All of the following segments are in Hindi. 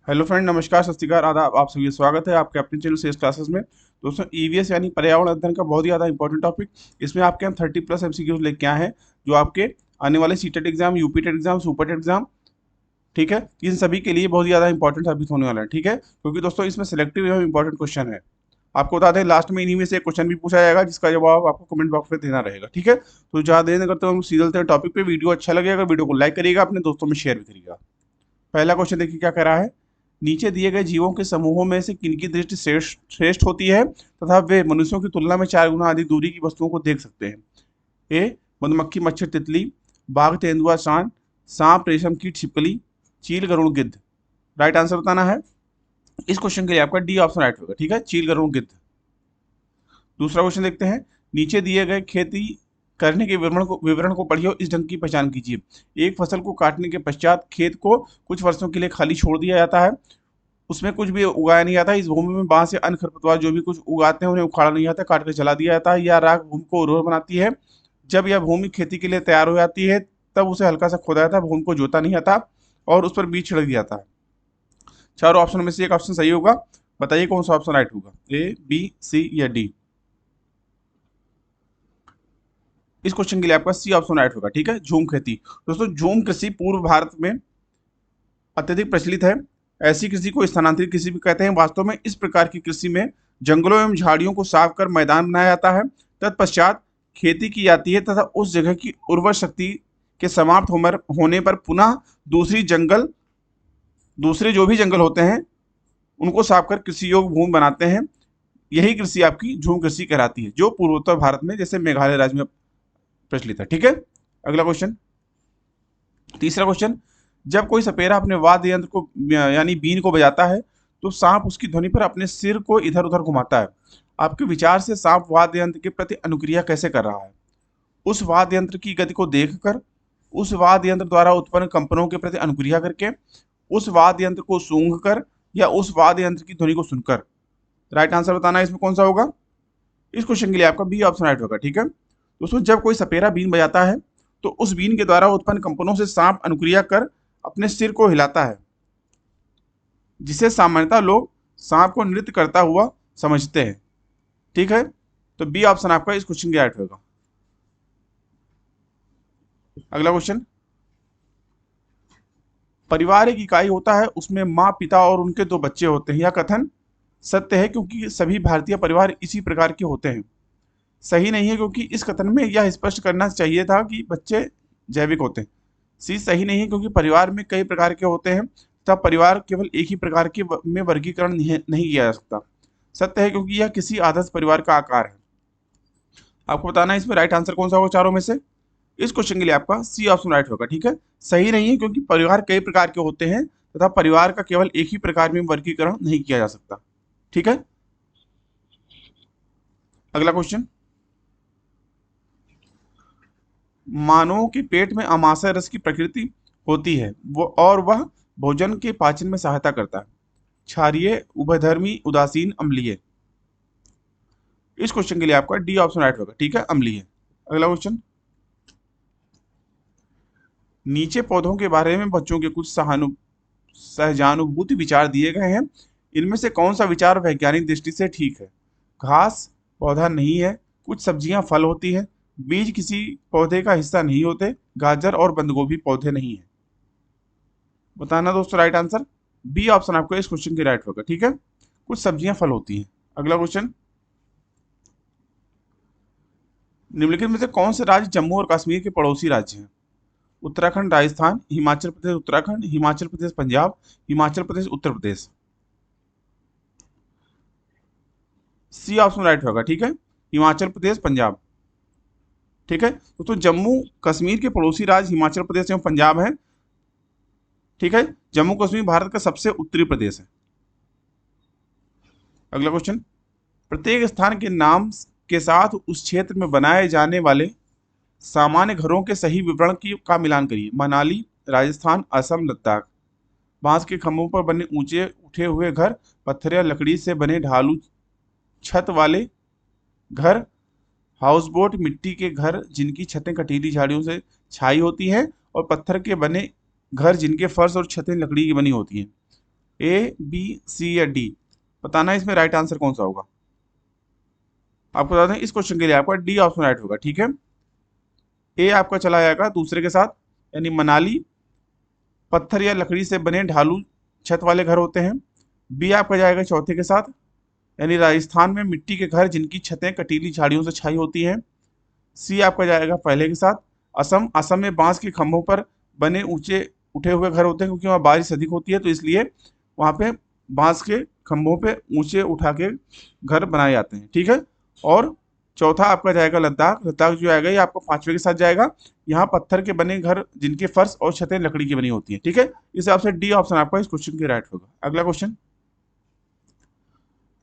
हेलो फ्रेंड, नमस्कार, सत श्री अकाल, आदाब। आप सभी का स्वागत है आपके अपने चैनल सेल्स क्लासेस में। दोस्तों, ईवीएस यानी पर्यावरण अध्ययन का बहुत ही ज़्यादा इंपॉर्टेंट टॉपिक। इसमें आपके हम 30+ एमसीक्यूज लेके आए हैं, जो आपके आने वाले CTET exam, UPTET exam, Super TET exam, ठीक है, इन सभी के लिए बहुत ही ज़्यादा इंपॉर्टेंट साबित होने वाला है। ठीक है, क्योंकि दोस्तों इसमें सिलेक्टिव एवं इंपॉर्टेंट क्वेश्चन है। आपको बता दें, लास्ट में इन्हीं में से एक क्वेश्चन भी पूछा जाएगा, जिसका जवाब आपको कमेंट बॉक्स में देना रहेगा। ठीक है, तो ज़्यादा देर नहीं करते हम सीधे चलते हैं टॉपिक पे। वीडियो अच्छा लगेगा, वीडियो को लाइक करिएगा, अपने दोस्तों में शेयर भी करिएगा। पहला क्वेश्चन देखिए क्या कह रहा है। नीचे दिए गए जीवों के समूहों में से किनकी दृष्टि श्रेष्ठ श्रेष्ठ होती है तथा वे मनुष्यों की तुलना में 4 गुना अधिक दूरी की वस्तुओं को देख सकते हैं। ए, मधुमक्खी, मच्छर, तितली, बाघ, तेंदुआ, सांड, सांप, रेशम कीट, छिपकली, चील, गरुड़, गिद्ध। राइट आंसर बताना है। इस क्वेश्चन के लिए आपका डी ऑप्शन राइट होगा। ठीक है, चील, गरुड़, गिद्ध। दूसरा क्वेश्चन देखते हैं। नीचे दिए गए खेती करने के विवरण को पढ़िए और इस ढंग की पहचान कीजिए। एक फसल को काटने के पश्चात खेत को कुछ वर्षों के लिए खाली छोड़ दिया जाता है। उसमें कुछ भी उगाया नहीं जाता। इस भूमि में बांस या अन्य खरपतवार जो भी कुछ उगाते हैं उन्हें उखाड़ा नहीं जाता, काट कर जला दिया जाता है। यह राख भूमि को उर्वर बनाती है। जब यह भूमि खेती के लिए तैयार हो जाती है, तब उसे हल्का सा खोदा जाता है, भूमि को जोता नहीं जाता और उस पर बीज छिड़क दिया जाता है। चारों ऑप्शन में से एक ऑप्शन सही होगा। बताइए कौन सा ऑप्शन राइट होगा, ए, बी, सी या डी। इस क्वेश्चन के लिए आपका सी ऑप्शन राइट होगा। ठीक है, झूम खेती। दोस्तों, झूम कृषि पूर्व भारत में अत्यधिक प्रचलित है। ऐसी कृषि को स्थानांतरित कृषि भी कहते हैं। वास्तव में इस प्रकार की कृषि में जंगलों एवं झाड़ियों को साफ कर मैदान बनाया जाता है, तत्पश्चात खेती की जाती है तथा उस जगह की उर्वर शक्ति के समाप्त होने पर पुनः दूसरे जो भी जंगल होते हैं उनको साफ कर कृषि योग्य भूमि बनाते हैं। यही कृषि आपकी झूम कृषि कहलाती है, जो पूर्वोत्तर भारत में जैसे मेघालय राज्य में प्रचलित है। ठीक है, अगला क्वेश्चन, तीसरा क्वेश्चन। जब कोई सपेरा अपने वाद्य यंत्र को यानी बीन को बजाता है, तो सांप उसकी ध्वनि पर अपने सिर को इधर उधर घुमाता है। आपके विचार से सांप वाद्य यंत्र के प्रति अनुक्रिया कैसे कर रहा है? उस वाद्य यंत्र की गति को देखकर, उस वाद्य यंत्र द्वारा उत्पन्न कंपनों के प्रति अनुक्रिया करके, उस वाद्य यंत्र को सूंघ कर या उस वाद्य यंत्र की ध्वनि को सुनकर। राइट आंसर बताना है इसमें कौन सा होगा। इस क्वेश्चन के लिए आपका बी ऑप्शन राइट होगा। ठीक है दोस्तों, जब कोई सपेरा बीन बजाता है तो उस बीन के द्वारा उत्पन्न कंपनों से सांप अनुक्रिया कर अपने सिर को हिलाता है, जिसे सामान्यतः लोग सांप को नृत्य करता हुआ समझते हैं। ठीक है, तो बी ऑप्शन आपका इस क्वेश्चन के राइट होगा। अगला क्वेश्चन। परिवार एक इकाई होता है, उसमें माँ, पिता और उनके 2 बच्चे होते हैं। यह कथन सत्य है क्योंकि सभी भारतीय परिवार इसी प्रकार के होते हैं। सही नहीं है क्योंकि इस कथन में यह स्पष्ट करना चाहिए था कि बच्चे जैविक होते हैं। सी, सही नहीं है क्योंकि परिवार में कई प्रकार के होते हैं तब परिवार केवल एक ही प्रकार के में वर्गीकरण नहीं किया जा सकता। सत्य है क्योंकि यह किसी आदर्श परिवार का आकार है। आपको बताना है इसमें राइट आंसर कौन सा होगा चारों में से। इस क्वेश्चन के लिए आपका सी ऑप्शन राइट होगा। ठीक है, सही नहीं है क्योंकि परिवार कई प्रकार के होते हैं तथा परिवार का केवल एक ही प्रकार में वर्गीकरण नहीं किया जा सकता। ठीक है, अगला क्वेश्चन। मानवों के पेट में अमाशय रस की प्रकृति होती है और वह भोजन के पाचन में सहायता करता है। क्षारीय, उभयधर्मी, उदासीन, अम्लीय। इस क्वेश्चन के लिए आपका डी ऑप्शन राइट होगा। ठीक है, अम्लीय। अगला क्वेश्चन। नीचे पौधों के बारे में बच्चों के कुछ सहजानुभूति विचार दिए गए हैं। इनमें से कौन सा विचार वैज्ञानिक दृष्टि से ठीक है? घास पौधा नहीं है, कुछ सब्जियां फल होती है, बीज किसी पौधे का हिस्सा नहीं होते, गाजर और बंद गोभी पौधे नहीं है। बताना दोस्तों राइट आंसर। बी ऑप्शन आपको इस क्वेश्चन की राइट होगा। ठीक है, कुछ सब्जियां फल होती हैं। अगला क्वेश्चन। निम्नलिखित में से कौन से राज्य जम्मू और कश्मीर के पड़ोसी राज्य हैं? Uttarakhand, Rajasthan, Himachal Pradesh Uttarakhand, Himachal Pradesh Punjab, Himachal Pradesh Uttar Pradesh. C option right होगा। ठीक है, हिमाचल प्रदेश पंजाब। ठीक है दोस्तों, जम्मू कश्मीर के पड़ोसी राज्य हिमाचल प्रदेश एवं पंजाब हैं। ठीक है, जम्मू कश्मीर भारत का सबसे उत्तरी प्रदेश है। अगला क्वेश्चन। प्रत्येक स्थान के नाम के साथ उस क्षेत्र में बनाए जाने वाले सामान्य घरों के सही विवरण की का मिलान करिए। मनाली, राजस्थान, असम, लद्दाख। बांस के खंभों पर बने ऊंचे उठे हुए घर, पत्थर या लकड़ी से बने ढालू छत वाले घर, हाउस बोट, मिट्टी के घर जिनकी छतें कटीली झाड़ियों से छाई होती हैं, और पत्थर के बने घर जिनके फर्श और छतें लकड़ी की बनी होती हैं। ए, बी, सी या डी? बताना इसमें राइट आंसर कौन सा होगा। आपको बता दें इस क्वेश्चन के लिए आपका डी ऑप्शन राइट होगा, ठीक है। ए आपका चला जाएगा दूसरे के साथ, यानी मनाली पत्थर या लकड़ी से बने ढालू छत वाले घर होते हैं। बी आपका जाएगा चौथे के साथ, यानी राजस्थान में मिट्टी के घर जिनकी छतें कटीली झाड़ियों से छाई होती हैं। सी आपका जाएगा पहले के साथ, असम असम में बांस के खंभों पर बने ऊंचे उठे हुए घर होते हैं, क्योंकि वहाँ बारिश अधिक होती है तो इसलिए वहाँ पे बांस के खंभों पे ऊंचे उठा के घर बनाए जाते हैं, ठीक है। और चौथा आपका जाएगा लद्दाख। लद्दाख जो आएगा ये आपको पांचवे के साथ जाएगा। यहाँ पत्थर के बने घर जिनके फर्श और छतें लकड़ी की बनी होती हैं, ठीक है। इस हिसाब से डी ऑप्शन आपका इस क्वेश्चन के राइट होगा। अगला क्वेश्चन,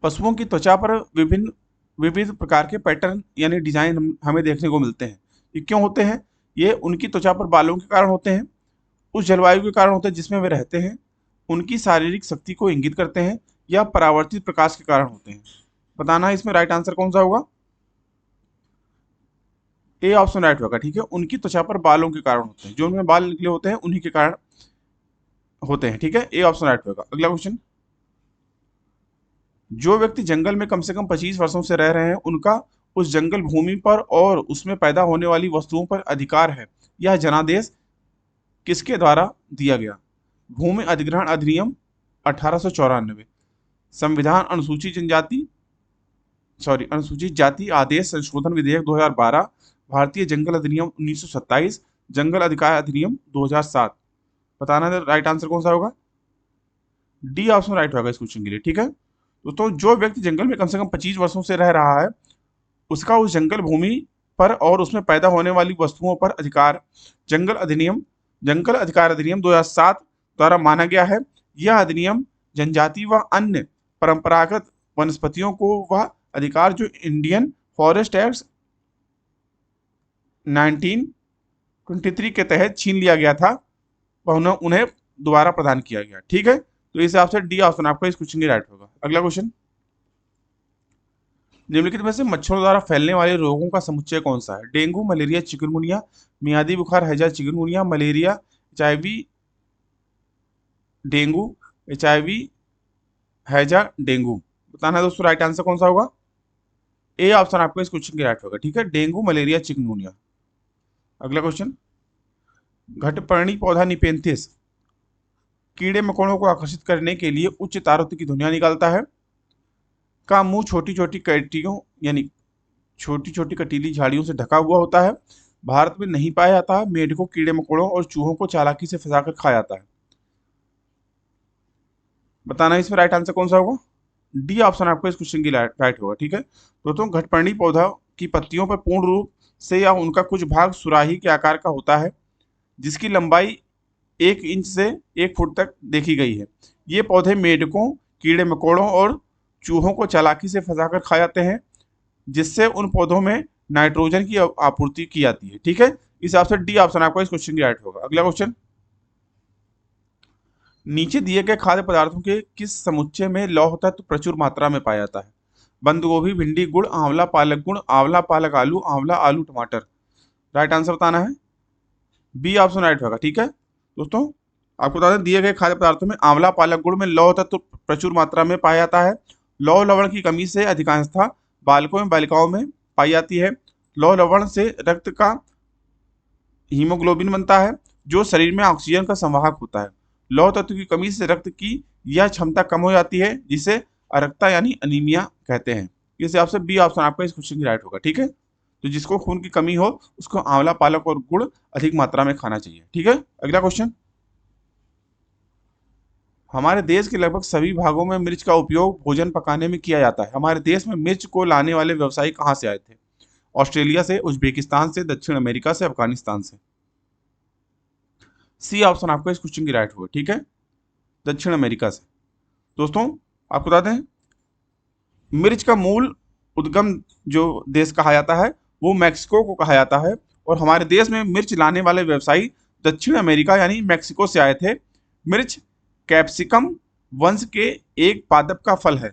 पशुओं की त्वचा पर विभिन्न विविध प्रकार के पैटर्न यानी डिजाइन हमें देखने को मिलते हैं। ये क्यों होते हैं? ये उनकी त्वचा पर बालों के कारण होते हैं, उस जलवायु के कारण होते हैं जिसमें वे रहते हैं, उनकी शारीरिक शक्ति को इंगित करते हैं, या परावर्तित प्रकाश के कारण होते हैं। बताना है इसमें राइट आंसर कौन सा होगा। ए ऑप्शन राइट होगा, ठीक है। उनकी त्वचा पर बालों के कारण होते हैं, जो उनमें बाल निकले होते हैं उन्हीं के कारण होते हैं, ठीक है। ए ऑप्शन राइट होगा। अगला क्वेश्चन, जो व्यक्ति जंगल में कम से कम 25 वर्षों से रह रहे हैं उनका उस जंगल भूमि पर और उसमें पैदा होने वाली वस्तुओं पर अधिकार है। यह जनादेश किसके द्वारा दिया गया? भूमि अधिग्रहण अधिनियम 1894, संविधान अनुसूचित जाति आदेश संशोधन विधेयक 2012, भारतीय जंगल अधिनियम 1927, जंगल अधिकार अधिनियम 2007। बताना राइट आंसर कौन सा होगा। डी ऑप्शन राइट होगा इस क्वेश्चन के लिए, ठीक है। दोस्तों, जो व्यक्ति जंगल में कम से कम 25 वर्षों से रह रहा है उसका उस जंगल भूमि पर और उसमें पैदा होने वाली वस्तुओं पर अधिकार जंगल अधिकार अधिनियम 2007 द्वारा माना गया है। यह अधिनियम जनजाति व अन्य परंपरागत वनस्पतियों को वह अधिकार जो इंडियन फॉरेस्ट एक्ट 1923 के तहत छीन लिया गया था वह उन्हें दोबारा प्रदान किया गया, ठीक है। तो इस हिसाब से डी ऑप्शन आपका इस क्वेश्चन की राइट होगा। अगला क्वेश्चन, निम्नलिखित में से मच्छरों द्वारा फैलने वाले रोगों का समुच्चय कौन सा है? डेंगू, मलेरिया, चिकनगुनिया, मियादी बुखार, हैजा, chikungunya, malaria, HIV, dengue, HIV, हैजा, डेंगू। बताना है दोस्तों राइट आंसर कौन सा होगा। ए ऑप्शन आपका इस क्वेश्चन की राइट होगा, ठीक है। Dengue, malaria, chikungunya. अगला क्वेश्चन, घटपर्णी पौधा निपेंथिस कीड़े मकोड़ों को आकर्षित करने के लिए उच्च तारत्व की धुनिया निकालता है। का मुंह छोटी छोटी कटियों यानी छोटी छोटी कटीली झाड़ियों से ढका हुआ होता है। भारत में नहीं पाया जाता है। मेढकों, कीड़े मकोड़ों और चूहों को चालाकी से फंसाकर खाया जाता है। बताना इसमें राइट आंसर कौन सा होगा। डी ऑप्शन आपको इस क्वेश्चन की राइट होगा, ठीक है। दोस्तों, घटपर्णी पौधा की पत्तियों पर पूर्ण रूप से या उनका कुछ भाग सुराही के आकार का होता है जिसकी लंबाई 1 इंच से 1 फुट तक देखी गई है। ये पौधे मेढकों, कीड़े मकोड़ों और चूहों को चालाकी से फंसाकर खा जाते हैं जिससे उन पौधों में नाइट्रोजन की आपूर्ति की जाती है, ठीक है। इस हिसाब से डी ऑप्शन आपका इस क्वेश्चन की राइट होगा। अगला क्वेश्चन, नीचे दिए गए खाद्य पदार्थों के किस समुच्चय में लौह तत्व प्रचुर मात्रा में पाया जाता है? बंद गोभी, भिंडी, गुड़, आंवला पालक गुड़, आंवला पालक आलू, आंवला आलू टमाटर। राइट आंसर बताना है। बी ऑप्शन राइट होगा, ठीक है। दोस्तों, आपको बता दें दिए गए खाद्य पदार्थों में आंवला पालक गुड़ में लौह तत्व प्रचुर मात्रा में पाया जाता है। लौह लवण की कमी से अधिकांशतः बालकों में बालिकाओं में पाई जाती है। लौह लवण से रक्त का हीमोग्लोबिन बनता है जो शरीर में ऑक्सीजन का संवाहक होता है। लौह तत्व की कमी से रक्त की यह क्षमता कम हो जाती है जिसे अरक्ता यानी अनीमिया कहते हैं। इस हिसाब से बी ऑप्शन आपका इस क्वेश्चन की राइट होगा, ठीक है। तो जिसको खून की कमी हो उसको आंवला पालक और गुड़ अधिक मात्रा में खाना चाहिए, ठीक है। अगला क्वेश्चन, हमारे देश के लगभग सभी भागों में मिर्च का उपयोग भोजन पकाने में किया जाता है। हमारे देश में मिर्च को लाने वाले व्यवसायी कहाँ से आए थे? ऑस्ट्रेलिया से, उज्बेकिस्तान से, दक्षिण अमेरिका से, अफगानिस्तान से। सी ऑप्शन आपका इस क्वेश्चन की राइट होगा, ठीक है। दक्षिण अमेरिका से। दोस्तों, आपको बता दें मिर्च का मूल उद्गम जो देश कहा जाता है वो मैक्सिको को कहा जाता है और हमारे देश में मिर्च लाने वाले व्यवसायी दक्षिण अमेरिका यानी मैक्सिको से आए थे। मिर्च कैप्सिकम वंश के एक पादप का फल है,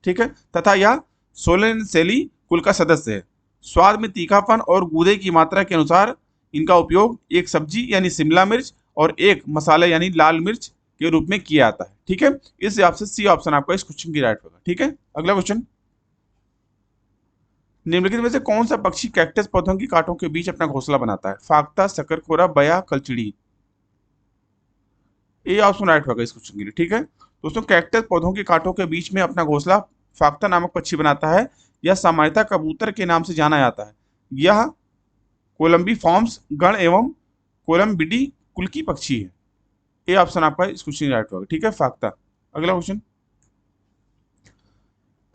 ठीक है, तथा यह सोलेनेसेली कुल का सदस्य है। स्वाद में तीखापन और गूदे की मात्रा के अनुसार इनका उपयोग एक सब्जी यानी शिमला मिर्च और एक मसाला यानी लाल मिर्च के रूप में किया जाता है। ठीक है, इस हिसाब से सी ऑप्शन आपका इस क्वेश्चन की राइट होगा। ठीक है, अगला क्वेश्चन, निम्नलिखित में से कौन सा पक्षी कैक्टस पौधों की कांटों के बीच अपना घोंसला बनाता है? फाख्ता, शकरखोरा, बया, कलचिड़ी। ए ऑप्शन राइट होगा इस क्वेश्चन के लिए। ठीक है दोस्तों, कैक्टस पौधों के कांटों के बीच में अपना घोंसला फाख्ता नामक पक्षी बनाता है। यह सामान्यतः कबूतर के नाम से जाना जाता है। यह कोलंबी फॉर्म्स गण एवं कोलंबिडी कुल की पक्षी है। ए ऑप्शन आपका इस क्वेश्चन राइट होगा। ठीक है, फाख्ता। अगला क्वेश्चन,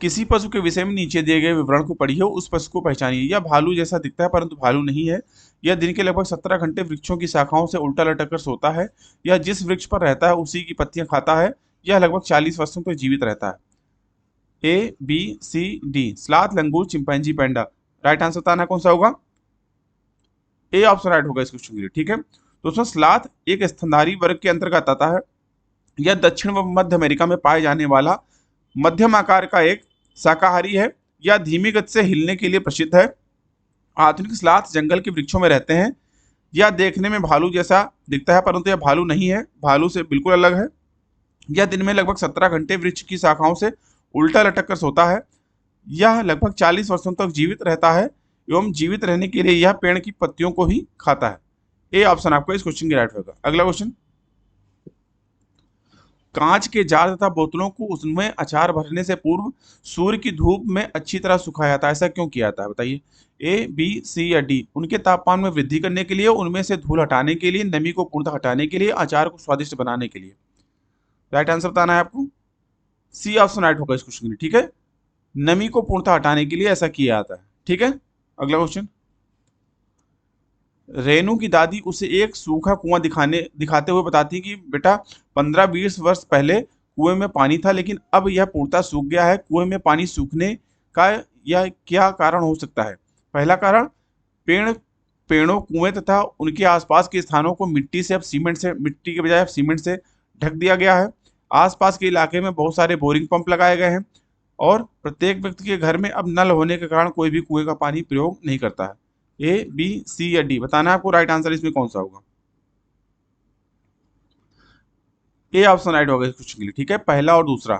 किसी पशु के विषय में नीचे दिए गए विवरण को पढ़िए, उस पशु को पहचानिए। यह भालू जैसा दिखता है परंतु भालू नहीं है। यह दिन के लगभग 17 घंटे वृक्षों की शाखाओं से उल्टा लटक कर सोता है। यह जिस वृक्ष पर रहता है उसी की पत्तियां खाता है। यह लगभग 40 वर्षों तक जीवित रहता है। ए, बी, सी, डी। स्लाथ, लंगूर, चिंपैंजी, पैंडा। राइट आंसर बताना कौन सा होगा? ए ऑप्शन राइट होगा इस क्वेश्चन के लिए। ठीक है दोस्तों, स्लाथ एक स्तनधारी वर्ग के अंतर्गत आता है। यह दक्षिण व मध्य अमेरिका में पाए जाने वाला मध्यम आकार का एक शाकाहारी है। यह धीमी गति से हिलने के लिए प्रसिद्ध है। आधुनिक स्लाथ जंगल के वृक्षों में रहते हैं। यह देखने में भालू जैसा दिखता है परंतु यह भालू नहीं है, भालू से बिल्कुल अलग है। यह दिन में लगभग 17 घंटे वृक्ष की शाखाओं से उल्टा लटक कर सोता है। यह लगभग 40 वर्षों तक जीवित रहता है एवं जीवित रहने के लिए यह पेड़ की पत्तियों को ही खाता है। ए ऑप्शन आपको इस क्वेश्चन की राइट होगा। अगला क्वेश्चन, कांच के जार तथा बोतलों को उसमें अचार भरने से पूर्व सूर्य की धूप में अच्छी तरह सुखाया जाता है। ऐसा क्यों किया जाता है बताइए? ए, बी, सी या डी। उनके तापमान में वृद्धि करने के लिए, उनमें से धूल हटाने के लिए, नमी को पूर्णतः हटाने के लिए, अचार को स्वादिष्ट बनाने के लिए। राइट आंसर बताना है आपको। सी ऑप्शन राइट होगा इस क्वेश्चन के लिए। ठीक है, नमी को पूर्णतः हटाने के लिए ऐसा किया जाता है। ठीक है, अगला क्वेश्चन, रेनू की दादी उसे एक सूखा कुआं दिखाते हुए बताती है कि बेटा 15-20 वर्ष पहले कुएं में पानी था लेकिन अब यह पूर्णतः सूख गया है। कुएं में पानी सूखने का यह क्या कारण हो सकता है? पहला कारण, पेड़ों कुएं तथा उनके आसपास के स्थानों को मिट्टी के बजाय अब सीमेंट से ढक दिया गया है। आसपास के इलाके में बहुत सारे बोरिंग पंप लगाए गए हैं और प्रत्येक व्यक्ति के घर में अब नल होने के कारण कोई भी कुएं का पानी प्रयोग नहीं करता है। ए, बी, सी या डी। बताना है आपको राइट आंसर इसमें कौन सा होगा। ए ऑप्शन राइट होगा इस क्वेश्चन के लिए। ठीक है, पहला और दूसरा,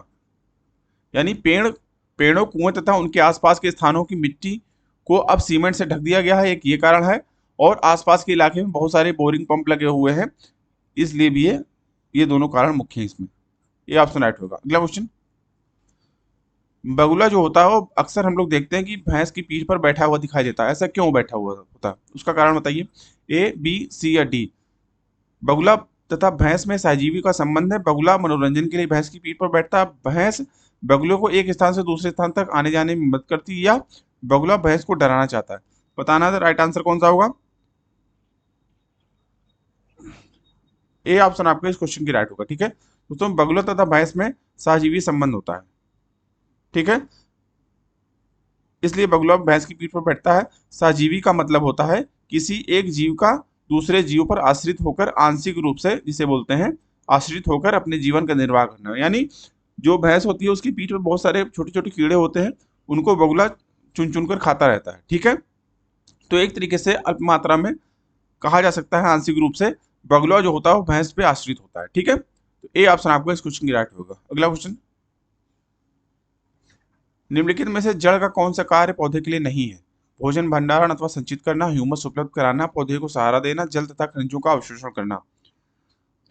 यानी पेड़ों कुएं तथा उनके आसपास के स्थानों की मिट्टी को अब सीमेंट से ढक दिया गया है, एक ये कारण है। और आसपास के इलाके में बहुत सारे बोरिंग पंप लगे हुए हैं, इसलिए भी ये दोनों कारण मुख्य हैं इसमें। ये ऑप्शन राइट होगा। अगला क्वेश्चन, बगुला जो होता है वो अक्सर हम लोग देखते हैं कि भैंस की पीठ पर बैठा हुआ दिखाई देता है। ऐसा क्यों बैठा हुआ होता है? उसका कारण बताइए। ए, बी, सी या डी। बगुला तथा भैंस में सहजीवी का संबंध है। बगुला मनोरंजन के लिए भैंस की पीठ पर बैठता है। भैंस बगुले को एक स्थान से दूसरे स्थान तक आने जाने में मदद करती है, या बगुला भैंस को डराना चाहता है। बताना राइट आंसर कौन सा होगा। ए ऑप्शन आपका इस क्वेश्चन की राइट होगा। ठीक है दोस्तों, बगुला तथा भैंस में सहजीवी संबंध होता है। ठीक है, इसलिए बगुला भैंस की पीठ पर बैठता है। सहजीवी का मतलब होता है किसी एक जीव का दूसरे जीव पर आश्रित होकर आंशिक रूप से, जिसे बोलते हैं आश्रित होकर अपने जीवन का निर्वाह करना। यानी जो भैंस होती है उसकी पीठ पर बहुत सारे छोटे छोटे कीड़े होते हैं, उनको बगुला चुन चुन कर खाता रहता है। ठीक है, तो एक तरीके से अल्प मात्रा में कहा जा सकता है आंशिक रूप से बगुला जो होता है वो भैंस पे आश्रित होता है। ठीक है, तो ए ऑप्शन आपको इस क्वेश्चन की राइट होगा। अगला क्वेश्चन, निम्नलिखित में से जड़ का कौन सा कार्य पौधे के लिए नहीं है? भोजन भंडारण अथवा संचित करना, ह्यूमस उपलब्ध कराना, पौधे को सहारा देना, जल तथा खनिजों का अवशोषण करना।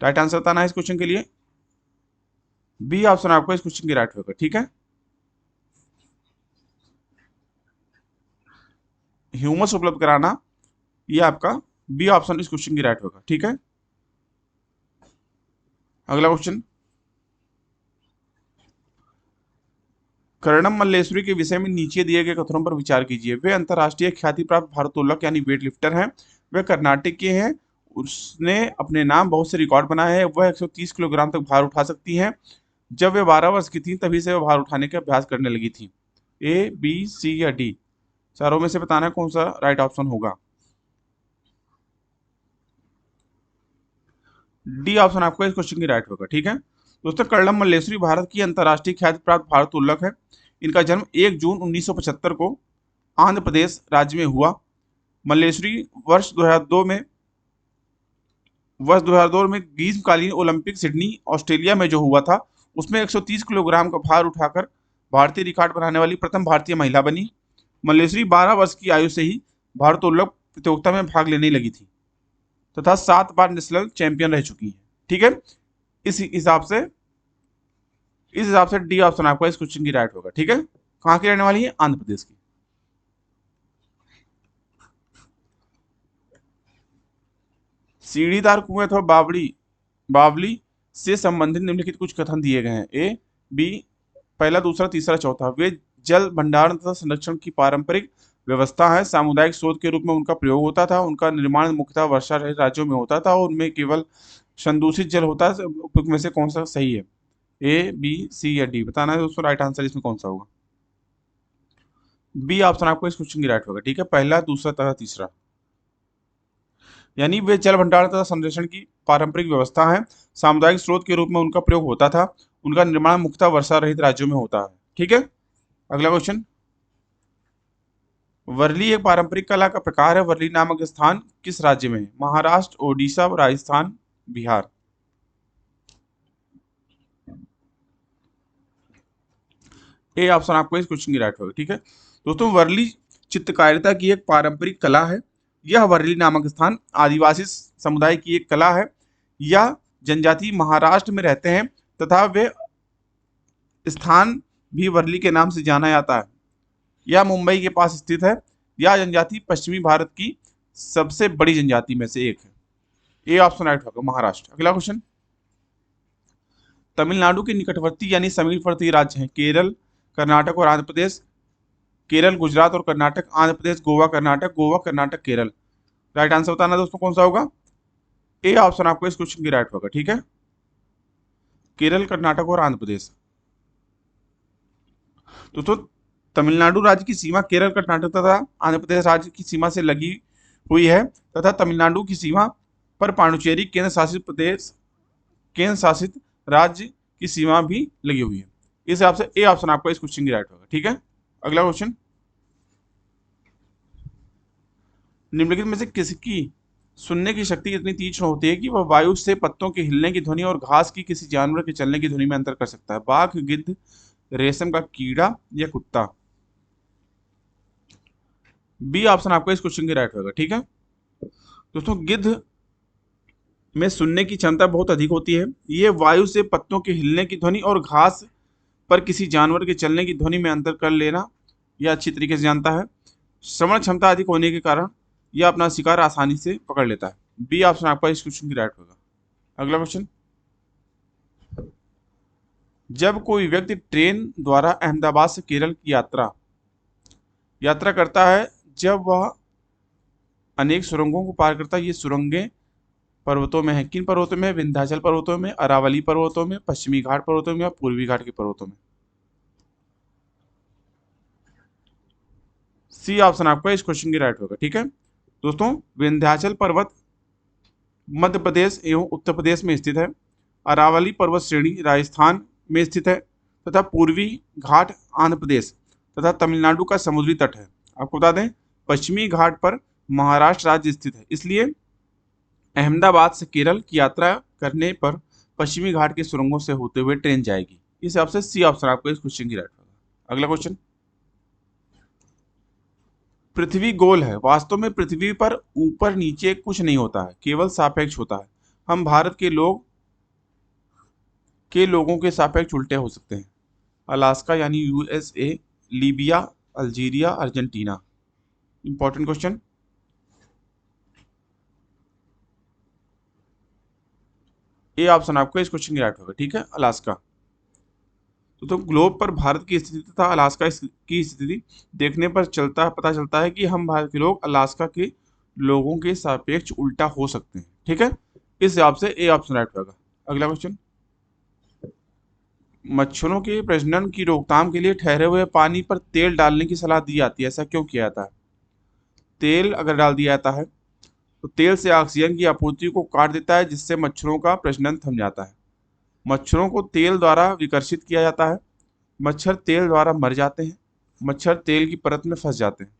राइट आंसर बताना है इस क्वेश्चन के लिए। बी ऑप्शन आपको इस क्वेश्चन की राइट होगा। ठीक है, ह्यूमस उपलब्ध कराना, ये आपका बी ऑप्शन इस क्वेश्चन की राइट होगा। ठीक है, अगला क्वेश्चन, कर्णम मल्लेश्वरी के विषय में नीचे दिए गए कथनों पर विचार कीजिए। वे अंतर्राष्ट्रीय ख्याति प्राप्त भारोत्तोलक यानी वेट लिफ्टर हैं। वे कर्नाटक के हैं। उसने अपने नाम बहुत से रिकॉर्ड बनाए हैं। वह 130 किलोग्राम तक भार उठा सकती हैं। जब वे 12 वर्ष की थी तभी से वह भार उठाने का अभ्यास करने लगी थी। ए, बी, सी या डी। चारों में से बताना कौन सा राइट ऑप्शन होगा। डी ऑप्शन आपको इस क्वेश्चन की राइट होगा। ठीक है दोस्तों, कर्णम मल्लेश्वरी भारत की अंतर्राष्ट्रीय ख्याति प्राप्त भारोत्तोलक है। इनका जन्म 1 जून 1975 को आंध्र प्रदेश राज्य में हुआ। मल्लेश्वरी वर्ष 2002 में वर्ष 2002 में ग्रीष्मकालीन ओलंपिक सिडनी ऑस्ट्रेलिया में जो हुआ था, उसमें 130 किलोग्राम का भार उठाकर भारतीय रिकॉर्ड बनाने वाली प्रथम भारतीय महिला बनी। मल्लेश्वरी 12 वर्ष की आयु से ही भारोत्तोलक प्रतियोगिता में भाग लेने लगी थी तथा 7 बार नेशनल चैंपियन रह चुकी है। ठीक है, इस हिसाब से डी ऑप्शन आपका इस क्वेश्चन की राइट होगा। ठीक है, कहाँ की रहने वाली है? आंध्र प्रदेश की। सीढ़ीदार कुएं अथवा बावली से संबंधित निम्नलिखित कुछ कथन दिए गए हैं। ए, बी, पहला, दूसरा, तीसरा, चौथा। वे जल भंडारण तथा संरक्षण की पारंपरिक व्यवस्था है। सामुदायिक स्रोत के रूप में उनका प्रयोग होता था। उनका निर्माण मुख्यतः वर्षा रहित राज्यों में होता था और उनमें केवल संदूषित जल होता है। उपयुक्त में से कौन सा सही है? ए, बी, सी या डी बताना है दोस्तों। राइट आंसर इसमें कौन सा होगा? बी ऑप्शन आपको इस क्वेश्चन की राइट होगा। ठीक है, पहला, दूसरा तथा तीसरा, यानी वे जल भंडारण तथा संरक्षण की पारंपरिक व्यवस्था है। सामुदायिक स्रोत के रूप में उनका प्रयोग होता था। उनका निर्माण मुख्यतः वर्षा रहित राज्यों में होता है। ठीक है, अगला क्वेश्चन। वर्ली एक पारंपरिक कला का प्रकार है। वर्ली नामक स्थान किस राज्य में है? महाराष्ट्र, ओडिशा, राजस्थान, बिहार। ए ऑप्शन आपको इस क्वेश्चन की राइट होगा। ठीक है दोस्तों, वर्ली चित्रकारिता की एक पारंपरिक कला है। यह वर्ली नामक स्थान आदिवासी समुदाय की एक कला है। यह जनजाति महाराष्ट्र में रहते हैं तथा वे स्थान भी वर्ली के नाम से जाना जाता है। यह मुंबई के पास स्थित है। यह जनजाति पश्चिमी भारत की सबसे बड़ी जनजाति में से एक है। ए ऑप्शन राइट होगा, महाराष्ट्र। अगला क्वेश्चन। तमिलनाडु के निकटवर्ती यानी समीपवर्ती राज्य हैं केरल, कर्नाटक और आंध्र प्रदेश। केरल, गुजरात और कर्नाटक, आंध्र प्रदेश, गोवा, कर्नाटक, केरल। राइट आंसर बताना दोस्तों कौन सा होगा? ए ऑप्शन आपको इस क्वेश्चन की राइट होगा। ठीक है, केरल, कर्नाटक और आंध्र प्रदेश। दोस्तों, तमिलनाडु राज्य की सीमा केरल, कर्नाटक तथा आंध्र प्रदेश राज्य की सीमा से लगी हुई है तथा तमिलनाडु की सीमा पर पांडुचेरी केंद्र शासित राज्य की सीमा भी लगी हुई है। इस हिसाब से ए ऑप्शन आपका इस क्वेश्चन की राइट होगा। ठीक है, अगला क्वेश्चन। निम्नलिखित में से किसकी सुनने की शक्ति इतनी तीक्ष्ण होती है कि वह वायु से पत्तों के हिलने की ध्वनि और घास की किसी जानवर के चलने की ध्वनि में अंतर कर सकता है? बाघ, गिद्ध, रेशम का कीड़ा या कुत्ता। बी ऑप्शन आपका इस क्वेश्चन की राइट होगा। ठीक है दोस्तों, गिद्ध में सुनने की क्षमता बहुत अधिक होती है। ये वायु से पत्तों के हिलने की ध्वनि और घास पर किसी जानवर के चलने की ध्वनि में अंतर कर लेना यह अच्छी तरीके से जानता है। श्रवण क्षमता अधिक होने के कारण यह अपना शिकार आसानी से पकड़ लेता है। बी ऑप्शन आपका इस क्वेश्चन की राइट होगा। अगला क्वेश्चन। जब कोई व्यक्ति ट्रेन द्वारा अहमदाबाद से केरल की यात्रा करता है, जब वह अनेक सुरंगों को पार करता है। ये सुरंगें पर्वतों में है। किन पर्वतों में? विंध्याचल पर्वतों में, अरावली पर्वतों में, पश्चिमी घाट पर्वतों में या पूर्वी घाट के पर्वतों में। सी ऑप्शन आपका इस क्वेश्चन की राइट होगा। ठीक है दोस्तों, विंध्याचल पर्वत मध्य प्रदेश एवं उत्तर प्रदेश में स्थित है। अरावली पर्वत श्रेणी राजस्थान में स्थित है तथा पूर्वी घाट आंध्र प्रदेश तथा तमिलनाडु का समुद्री तट है। आपको बता दें, पश्चिमी घाट पर महाराष्ट्र राज्य स्थित है। इसलिए अहमदाबाद से केरल की यात्रा करने पर पश्चिमी घाट की सुरंगों से होते हुए ट्रेन जाएगी। इस हिसाब से सी ऑप्शन आपको इस क्वेश्चन की राइट होगा। अगला क्वेश्चन। पृथ्वी गोल है। वास्तव में पृथ्वी पर ऊपर नीचे कुछ नहीं होता है, केवल सापेक्ष होता है। हम भारत के लोगों के सापेक्ष उल्टे हो सकते हैं। अलास्का यानी USA, Libya, Algeria, Argentina. Important question. A option आपको इस क्वेश्चन की राइट होगा। ठीक है, अलास्का। तो ग्लोब पर भारत की स्थिति तथा अलास्का की स्थिति देखने पर पता चलता है कि हम भारत के लोग अलास्का के लोगों के सापेक्ष उल्टा हो सकते हैं। ठीक है, इस हिसाब से ए ऑप्शन राइट होगा। अगला क्वेश्चन। मच्छरों के प्रजनन की रोकथाम के लिए ठहरे हुए पानी पर तेल डालने की सलाह दी जाती है। ऐसा क्यों किया जाता है? तेल अगर डाल दिया जाता है तो तेल से ऑक्सीजन की आपूर्ति को काट देता है, जिससे मच्छरों का प्रजनन थम जाता है। मच्छरों को तेल द्वारा विकर्षित किया जाता है। मच्छर तेल द्वारा मर जाते हैं। मच्छर तेल की परत में फंस जाते हैं।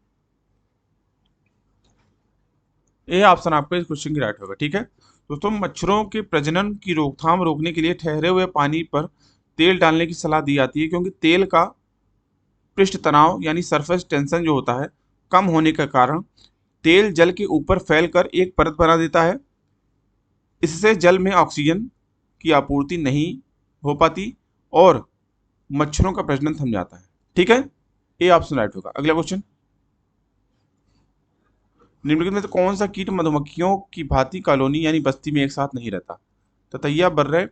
ये ऑप्शन आपको इस क्वेश्चन की राइट होगा। ठीक है दोस्तों मच्छरों के प्रजनन की रोकथाम रोकने के लिए ठहरे हुए पानी पर तेल डालने की सलाह दी जाती है, क्योंकि तेल का पृष्ठ तनाव यानी सरफेस टेंशन जो होता है कम होने के कारण तेल जल के ऊपर फैलकर एक परत बना देता है। इससे जल में ऑक्सीजन की आपूर्ति नहीं हो पाती और मच्छरों का प्रजनन थम जाता है। ठीक है, ये ऑप्शन राइट होगा। अगला क्वेश्चन, निम्नलिखित में से कौन सा कीट मधुमक्खियों की भांति कॉलोनी यानी बस्ती में एक साथ नहीं रहता? ततैया, बर्रे,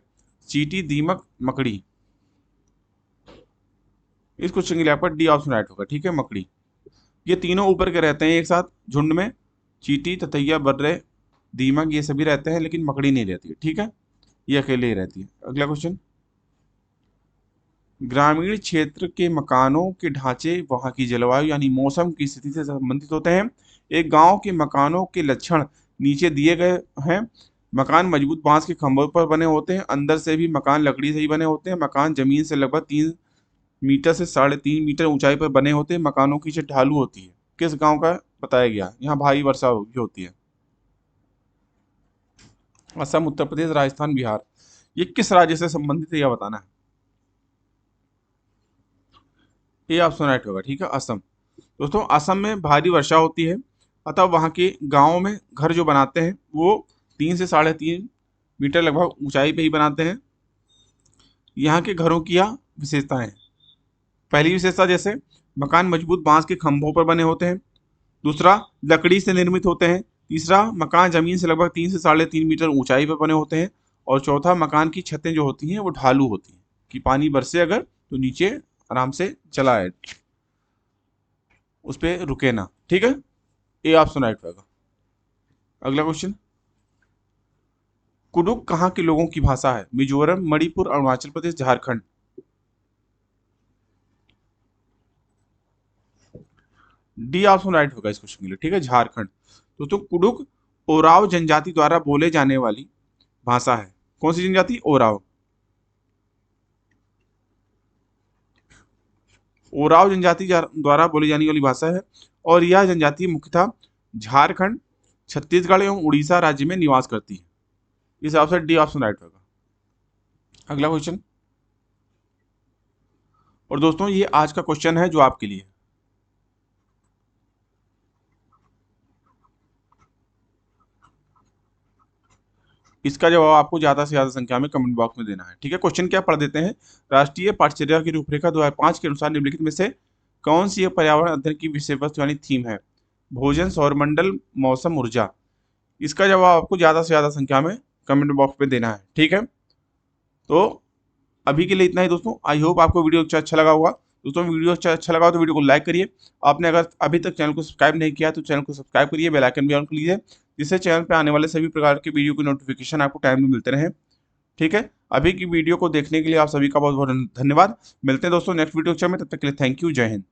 चींटी, दीमक, मकड़ी। इस क्वेश्चन के लिए आपका डी ऑप्शन राइट होगा। ठीक है, मकड़ी। ये तीनों ऊपर के रहते हैं एक साथ झुंड में। चींटी, ततैया, बर्रे, दीमक ये सभी रहते हैं, लेकिन मकड़ी नहीं रहती है। ठीक है, ये अकेले ही रहती है। अगला क्वेश्चन, ग्रामीण क्षेत्र के मकानों के ढांचे वहां की जलवायु यानी मौसम की स्थिति से संबंधित होते हैं। एक गांव के मकानों के लक्षण नीचे दिए गए हैं। मकान मजबूत बांस के खंभों पर बने होते हैं। अंदर से भी मकान लकड़ी से ही बने होते हैं। मकान जमीन से लगभग 3 मीटर से 3.5 मीटर ऊंचाई पर बने होते हैं। मकानों की छत ढालू होती है। किस गांव का बताया गया? यहाँ भारी वर्षा होती है। असम, उत्तर प्रदेश, राजस्थान, बिहार। ये किस राज्य से संबंधित है यह बताना है। ये ऑप्शन राइट होगा। ठीक है, असम। दोस्तों असम में भारी वर्षा होती है, अतः वहाँ के गांवों में घर जो बनाते हैं वो 3 से 3.5 मीटर लगभग ऊंचाई पे ही बनाते हैं। यहाँ के घरों की यह विशेषताएं हैं। पहली विशेषता, जैसे मकान मजबूत बांस के खंभों पर बने होते हैं। दूसरा, लकड़ी से निर्मित होते हैं। तीसरा, मकान जमीन से लगभग 3 से 3.5 मीटर ऊंचाई पर बने होते हैं। और चौथा, मकान की छतें जो होती हैं वो ढालू होती हैं कि पानी बरसे अगर तो नीचे आराम से चला आए, उस पर रुके ना। ठीक है, ये ऑप्शन राइट होगा। अगला क्वेश्चन, कुडुक कहाँ के लोगों की भाषा है? Mizoram, Manipur, Arunachal Pradesh, Jharkhand. D option right होगा इस क्वेश्चन के लिए। ठीक है, झारखंड। दोस्तों कुडुक ओराव जनजाति द्वारा बोले जाने वाली भाषा है। कौन सी जनजाति? ओराव। ओराव जनजाति द्वारा बोली जाने वाली भाषा है और यह जनजाति मुख्यतः झारखंड, छत्तीसगढ़ एवं उड़ीसा राज्य में निवास करती है। इस हिसाब से डी ऑप्शन राइट होगा। अगला क्वेश्चन, और दोस्तों ये आज का क्वेश्चन है जो आपके लिए। इसका जवाब आपको ज्यादा से ज्यादा संख्या में कमेंट बॉक्स में देना है। ठीक है, क्वेश्चन क्या पढ़ देते हैं। राष्ट्रीय पाठ्यचर्या की रूपरेखा 2005 के अनुसार निम्नलिखित में से कौन सी पर्यावरण अध्ययन की विषय वस्तु यानी थीम है? भोजन, सौरमंडल, मौसम, ऊर्जा। इसका जवाब आपको ज्यादा से ज्यादा संख्या में कमेंट बॉक्स में देना है। ठीक है, तो अभी के लिए इतना ही दोस्तों। आई होप आपको वीडियो अच्छा लगा होगा। दोस्तों वीडियो अच्छा लगा हो तो वीडियो को लाइक करिए। आपने अगर अभी तक चैनल को सब्सक्राइब नहीं किया तो चैनल को सब्सक्राइब करिए, बेल आइकन भी ऑन कर लीजिए, जिससे चैनल पर आने वाले सभी प्रकार के वीडियो की नोटिफिकेशन आपको टाइम में मिलते रहे। ठीक है, अभी की वीडियो को देखने के लिए आप सभी का बहुत बहुत धन्यवाद। मिलते हैं दोस्तों नेक्स्ट वीडियो में, तब तक के लिए थैंक यू, जय हिंद।